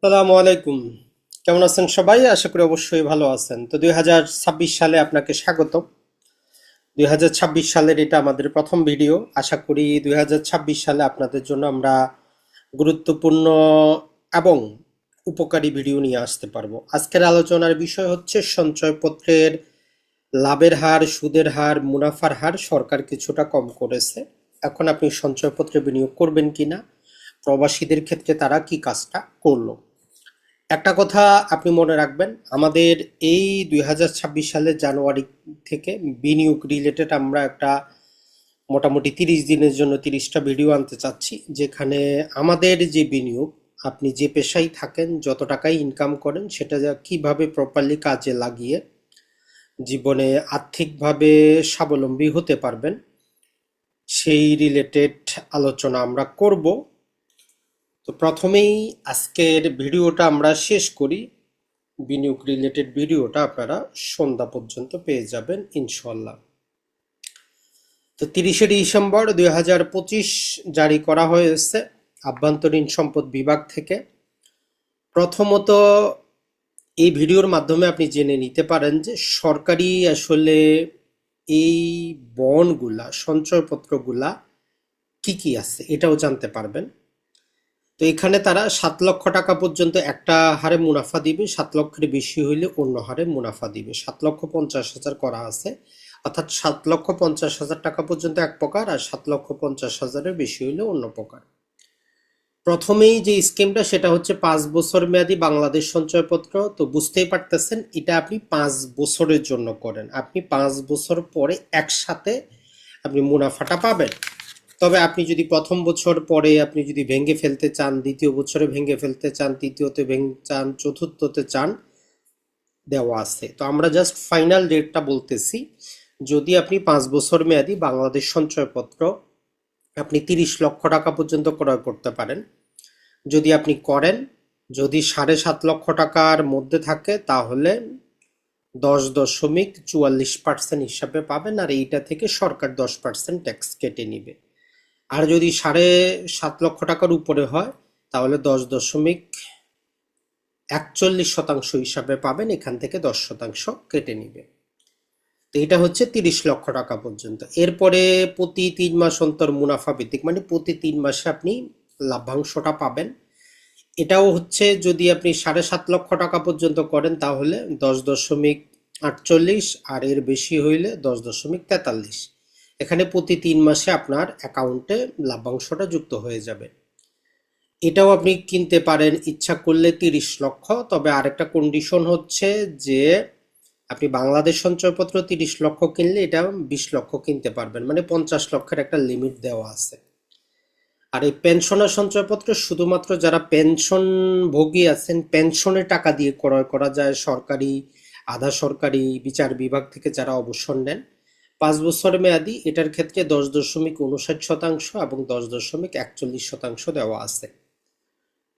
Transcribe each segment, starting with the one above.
আসসালামু আলাইকুম। কেমন আছেন সবাই? আশা করি অবশ্যই ভালো আছেন। তো 2026 সালে আপনাকে স্বাগত। 2026 সালের এটা আমাদের প্রথম ভিডিও। আশা করি 2026 সালে আপনাদের জন্য আমরা গুরুত্বপূর্ণ এবং উপকারী ভিডিও নিয়ে আসতে পারবো। আজকের আলোচনার বিষয় হচ্ছে সঞ্চয়পত্রের লাভের হার, সুদের হার, মুনাফার হার সরকার কিছুটা কম করেছে। এখন আপনি সঞ্চয়পত্রে বিনিয়োগ করবেন কিনা, প্রবাসীদের ক্ষেত্রে তারা কি কাজটা করলো। একটা কথা আপনি মনে রাখবেন, আমাদের এই 2026 সালের জানুয়ারি থেকে বিনিয়োগ রিলেটেড আমরা একটা মোটামুটি 30 দিনের জন্য 30টা ভিডিও আনতে চাচ্ছি, যেখানে আমাদের যে বিনিয়োগ, আপনি যে পেশায় থাকেন, যত টাকাই ইনকাম করেন, সেটা কিভাবে প্রপারলি কাজে লাগিয়ে জীবনে আর্থিকভাবে স্বাবলম্বী হতে পারবেন, সেই রিলেটেড আলোচনা আমরা করব। তো প্রথমেই আজকের ভিডিওটা আমরা শেষ করি। বিনিয়োগ রিলেটেড ভিডিওটা আপনারা সন্ধ্যা পর্যন্ত পেয়ে যাবেন ইনশাল্লাহ। তো 30শে ডিসেম্বর 2025 জারি করা হয়েছে আভ্যন্তরীণ সম্পদ বিভাগ থেকে। প্রথমত এই ভিডিওর মাধ্যমে আপনি জেনে নিতে পারেন যে সরকারি আসলে এই বন্ডগুলা, সঞ্চয়পত্রগুলা কি কি আছে এটাও জানতে পারবেন। তো এখানে তারা 7 লক্ষ টাকা পর্যন্ত একটা হারে মুনাফা দিবে, 7 লক্ষের বেশি হইলে অন্য হারে মুনাফা দিবে। 7,50,000 করা আছে, অর্থাৎ 7,50,000 টাকা পর্যন্ত এক প্রকার, আর 7,50,000-এর বেশি হইলে অন্য প্রকার। প্রথমেই যে স্কিমটা সেটা হচ্ছে 5 বছর মেয়াদী বাংলাদেশ সঞ্চয়পত্র। তো বুঝতেই পারতেছেন, এটা আপনি 5 বছরের জন্য করেন, আপনি 5 বছর পরে একসাথে আপনি মুনাফাটা পাবেন। তবে আপনি যদি প্রথম বছর পরে আপনি যদি ভেঙে ফেলতে চান, দ্বিতীয় বছরে ভেঙে ফেলতে চান, তৃতীয়তে ভেঙে চান, চতুর্থতে চান, দেওয়া আছে। তো আমরা জাস্ট ফাইনাল ডেটটা বলতেছি। যদি আপনি 5 বছর মেয়াদী বাংলাদেশ সঞ্চয়পত্র আপনি 30 লক্ষ টাকা পর্যন্ত ক্রয় করতে পারেন। যদি আপনি করেন, যদি 7.5 লক্ষ টাকার মধ্যে থাকে, তাহলে 10.44% হিসাবে পাবেন, আর এইটা থেকে সরকার 10% ট্যাক্স কেটে নিবে। আর যদি 7.5 লক্ষ টাকার উপরে হয়, তাহলে 10.41% হিসাবে পাবেন, এখান থেকে 10% কেটে নিবে। তো এটা হচ্ছে 30 লক্ষ টাকা পর্যন্ত। এরপরে প্রতি 3 মাস অন্তর মুনাফা ভিত্তিক, মানে প্রতি 3 মাসে আপনি লাভ্যাংশটা পাবেন। এটাও হচ্ছে যদি আপনি 7.5 লক্ষ টাকা পর্যন্ত করেন, তাহলে 10.48, আর এর বেশি হইলে 10.43। এখানে প্রতি 3 মাসে আপনার অ্যাকাউন্টে লাভ্যাংশটা যুক্ত হয়ে যাবে। এটাও আপনি কিনতে পারেন ইচ্ছা করলে 30 লক্ষ। তবে আরেকটা কন্ডিশন হচ্ছে যে আপনি বাংলাদেশ সঞ্চয়পত্র 30 লক্ষ কিনলে এটা 20 লক্ষ কিনতে পারবেন, মানে 50 লক্ষের একটা লিমিট দেওয়া আছে। আর এই পেনশনের সঞ্চয়পত্র শুধুমাত্র যারা পেনশন ভোগী আছেন, পেনশনের টাকা দিয়ে ক্রয় করা যায়, সরকারি, আধা সরকারি বিচার বিভাগ থেকে যারা অবসর নেন। 5 বছর মেয়াদি, এটার ক্ষেত্রে 10.59% এবং 10.41% দেওয়া আছে।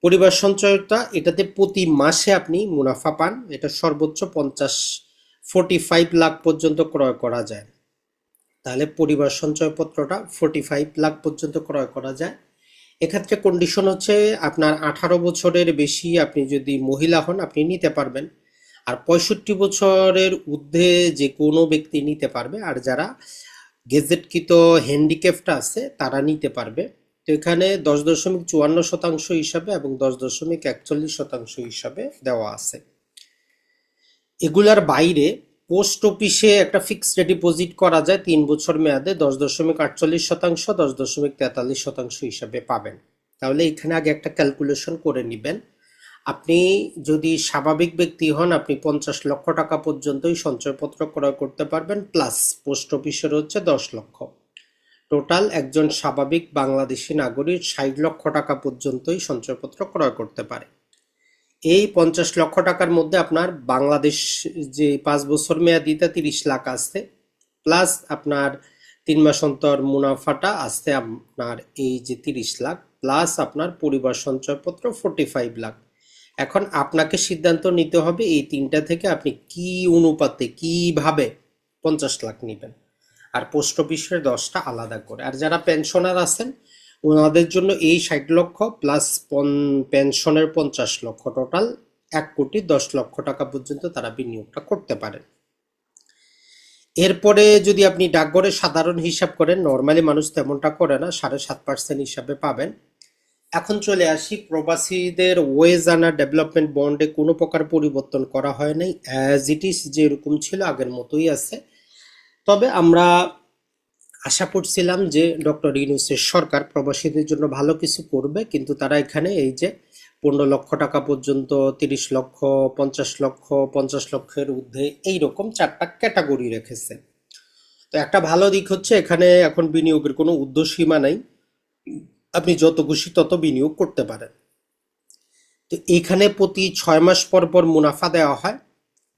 পরিবার সঞ্চয়তা, এটাতে প্রতি মাসে আপনি মুনাফা পান। এটা সর্বোচ্চ 45 লাখ পর্যন্ত ক্রয় করা যায়। তাহলে পরিবার সঞ্চয়পত্রটা 45 লাখ পর্যন্ত ক্রয় করা যায়। এক্ষেত্রে কন্ডিশন হচ্ছে আপনার 18 বছরের বেশি আপনি যদি মহিলা হন, আপনি নিতে পারবেন। আর 65 বছরের ঊর্ধ্বে যে কোনো ব্যক্তি নিতে পারবে। আর যারা গেজেটকৃত হ্যান্ডিক্যাপটা আছে তারা নিতে পারবে। তো এখানে 10.54% হিসাবে এবং 10.41% হিসাবে দেওয়া আছে। এগুলার বাইরে পোস্ট অফিসে একটা ফিক্সড ডিপোজিট করা যায় 3 বছর মেয়াদে, 10.48%, 10.43% হিসাবে পাবেন। তাহলে এখানে আগে একটা ক্যালকুলেশন করে নেবেন। আপনি যদি স্বাভাবিক ব্যক্তি হন, আপনি 50 লক্ষ টাকা পর্যন্তই সঞ্চয়পত্র ক্রয় করতে পারবেন, প্লাস পোস্ট অফিসের হচ্ছে 10 লক্ষ। টোটাল একজন স্বাভাবিক বাংলাদেশি নাগরিক 60 লক্ষ টাকা পর্যন্তই সঞ্চয়পত্র ক্রয় করতে পারে। এই 50 লক্ষ টাকার মধ্যে আপনার বাংলাদেশ যে 5 বছর মেয়াদিতে 30 লাখ আসছে, প্লাস আপনার 3 মাস অন্তর মুনাফাটা আসছে আপনার এই যে 30 লাখ, প্লাস আপনার পরিবার সঞ্চয়পত্র 45 লাখ। এখন আপনাকে সিদ্ধান্ত নিতে হবে এই তিনটা থেকে আপনি কি অনুপাতে কিভাবে 50 লাখ নেবেন। আর পোস্ট অফিসের 10টা আলাদা করে। আর যারা পেনশনার আছেন, ওনাদের জন্য এই 60 লক্ষ প্লাস পেনশনের 50 লক্ষ, টোটাল 1,10,00,000 টাকা পর্যন্ত তারা বিনিয়োগটা করতে পারেন। এরপরে যদি আপনি ডাকঘরে সাধারণ হিসাব করেন, নর্মালি মানুষ তেমনটা করে না, 7.5% হিসাবে পাবেন। এখন চলে আসি প্রবাসীদের ওয়েজ আনা ডেভেলপমেন্ট বন্ডে কোনো প্রকার পরিবর্তন করা হয় নাই, অ্যাজ ইট ইজ যেরকম ছিল আগের মতোই আছে। তবে আমরা আশা করছিলাম যে ডক্টর ইউনূসের সরকার প্রবাসীদের জন্য ভালো কিছু করবে, কিন্তু তারা এখানে এই যে 15 লক্ষ টাকা পর্যন্ত, 30 লক্ষ, 50 লক্ষ, 50 লক্ষের ঊর্ধ্বে এইরকম 4টা ক্যাটাগরি রেখেছে। তো একটা ভালো দিক হচ্ছে এখানে এখন বিনিয়োগের কোনো ঊর্ধ্বসীমা নাই, আপনি যত খুশি তত বিনিয়োগ করতে পারেন। তো এখানে প্রতি 6 মাস পর পর মুনাফা দেওয়া হয়,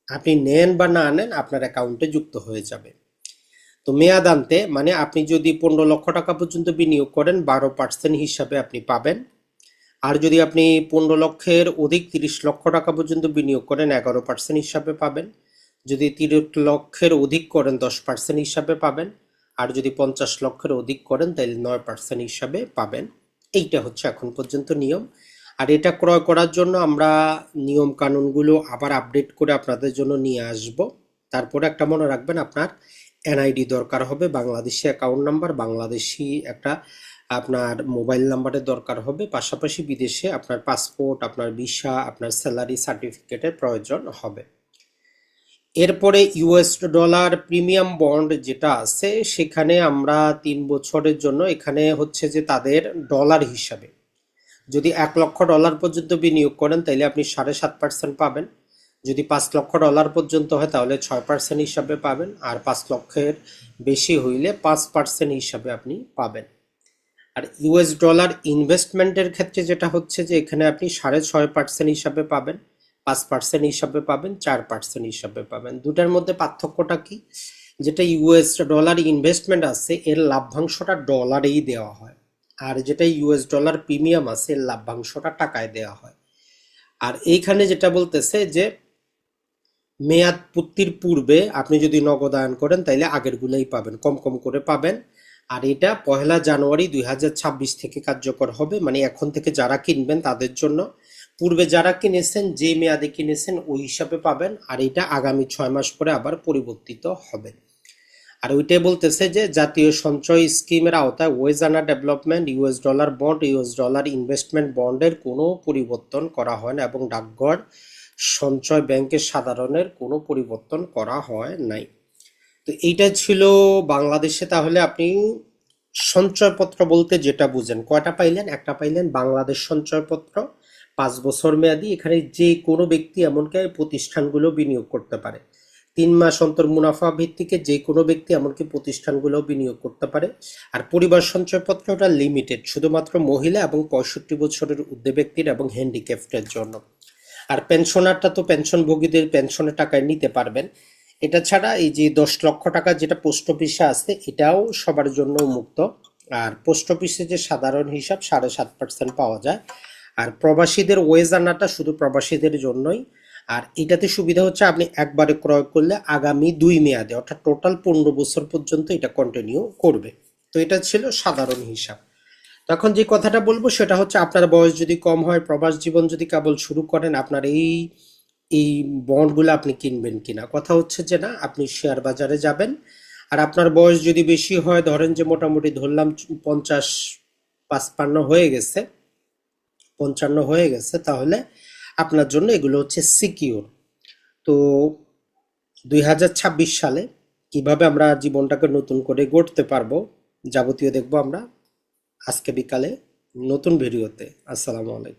আপনি নেন বা না নেন আপনার অ্যাকাউন্টে যুক্ত হয়ে যাবে। তো মেয়াদান্তে মানে আপনি যদি 15 লক্ষ টাকা পর্যন্ত বিনিয়োগ করেন 12% হিসাবে আপনি পাবেন, আর যদি আপনি 15 লক্ষের অধিক 30 লক্ষ টাকা পর্যন্ত বিনিয়োগ করেন 11% হিসাবে পাবেন, যদি 30 লক্ষের অধিক করেন 10% হিসাবে পাবেন, আর যদি 50 লক্ষের অধিক করেন তাহলে 9% হিসাবে পাবেন। এইটা হচ্ছে এখন পর্যন্ত নিয়ম। আর এটা ক্রয় করার জন্য আমরা নিয়ম কানুনগুলো আবার আপডেট করে আপনাদের জন্য নিয়ে আসব। তারপরে একটা মনে রাখবেন, আপনার এনআইডি দরকার হবে, বাংলাদেশি অ্যাকাউন্ট নাম্বার, বাংলাদেশি একটা আপনার মোবাইল নাম্বারের দরকার হবে, পাশাপাশি বিদেশে আপনার পাসপোর্ট, আপনার ভিসা, আপনার স্যালারি সার্টিফিকেটের প্রয়োজন হবে। এরপরে ইউএস ডলার প্রিমিয়াম বন্ড যেটা আছে, সেখানে আমরা 3 বছরের জন্য এখানে হচ্ছে যে তাদের ডলার হিসাবে যদি $1 লক্ষ পর্যন্ত বিনিয়োগ করেন তাহলে আপনি 7.5% পাবেন, যদি $5 লক্ষ পর্যন্ত হয় তাহলে 6% হিসাবে পাবেন, আর 5 লক্ষের বেশি হইলে 5% হিসাবে আপনি পাবেন। আর ইউএস ডলার ইনভেস্টমেন্টের ক্ষেত্রে যেটা হচ্ছে যে এখানে আপনি 6.5% হিসাবে পাবেন, 5% হিসাবে পাবেন, 4% হিসাবে পাবেন। দুটার মধ্যে পার্থক্যটা কি? যেটা ইউএস ডলার ইনভেস্টমেন্ট আছে এর লাভ্যাংশটা ডলারেই দেওয়া হয়, আর যেটা ইউএস ডলার প্রিমিয়াম আছে এর লাভ্যাংশটা টাকায় দেওয়া হয়। আর এইখানে যেটা বলতেছে যে মেয়াদ পূর্তির পূর্বে আপনি যদি নগদায়ন করেন তাহলে আগেরগুলোই পাবেন, কম কম করে পাবেন। আর এটা 1 জানুয়ারি 2026 থেকে কার্যকর হবে, মানে এখন থেকে যারা কিনবেন তাদের জন্য। পূর্বে যারা কিনেছেন যে মেয়াদে কিনেছেন ওই হিসাবে পাবেন, আর এটা আগামী 6 মাস পরে আবার পরিবর্তিত হবে। আর ওইটাই বলতেছে যে জাতীয় সঞ্চয় স্কিমের আওতায় ওয়েজ আনা development US dollar bond, US dollar investment বন্ডের কোনো পরিবর্তন করা হয় না, এবং ডাকঘর সঞ্চয় ব্যাংকের সাধারণের কোনো পরিবর্তন করা হয় নাই। তো এইটা ছিল বাংলাদেশে। তাহলে আপনি সঞ্চয়পত্র বলতে যেটা বুঝেন, কয়টা পাইলেন? একটা পাইলেন বাংলাদেশ সঞ্চয়পত্র, 5 বছর মেয়াদি। এখানে যে কোনো ব্যক্তি এমনকি প্রতিষ্ঠানগুলো বিনিয়োগ করতে পারে, 3 মাস অন্তর মুনাফা ভিত্তিকে যে কোনো ব্যক্তি এমনকি প্রতিষ্ঠানগুলো বিনিয়োগ করতে পারে। আর পরিবার সঞ্চয়পত্রটা লিমিটেড, শুধুমাত্র মহিলা এবং 65 বছরের ঊর্ধ্বে ব্যক্তির এবং হ্যান্ডিক্যাপ্টের জন্য। আর পেনশনারটা তো পেনশনভোগীদের পেনশনের টাকায় নিতে পারবেন। এটা ছাড়া এই যে 10 লক্ষ টাকা যেটা পোস্ট অফিসে আছে এটাও সবার জন্য মুক্ত। আর পোস্ট অফিসে যে সাধারণ হিসাব 7.5% পাওয়া যায়। আর প্রবাসীদের ওয়েজ আনাটা শুধু প্রবাসীদের জন্যই। আর এটাতে সুবিধা হচ্ছে আপনি একবারে ক্রয় করলে আগামী 2 মেয়াদে অর্থাৎ টোটাল 15 বছর পর্যন্ত এটা কন্টিনিউ করবে। তো এটা ছিল সাধারণ হিসাব। তো এখন যে কথাটা বলবো সেটা হচ্ছে, আপনার বয়স যদি কম হয়, প্রবাস জীবন যদি কেবল শুরু করেন, আপনার এই এই বন্ডগুলো আপনি কিনবেন কিনা? কথা হচ্ছে যে না, আপনি শেয়ার বাজারে যাবেন। আর আপনার বয়স যদি বেশি হয়, ধরেন যে মোটামুটি ধরলাম 50-55 হয়ে গেছে, 55 হয়ে গেছে, তাহলে আপনার জন্য এগুলো হচ্ছে সিকিউর। তো 2026 সালে কিভাবে আমরা জীবনটাকে নতুন করে গড়তে পারবো যাবতীয় দেখবো আমরা আজকে বিকালে নতুন ভিডিওতে। আসসালামু আলাইকুম।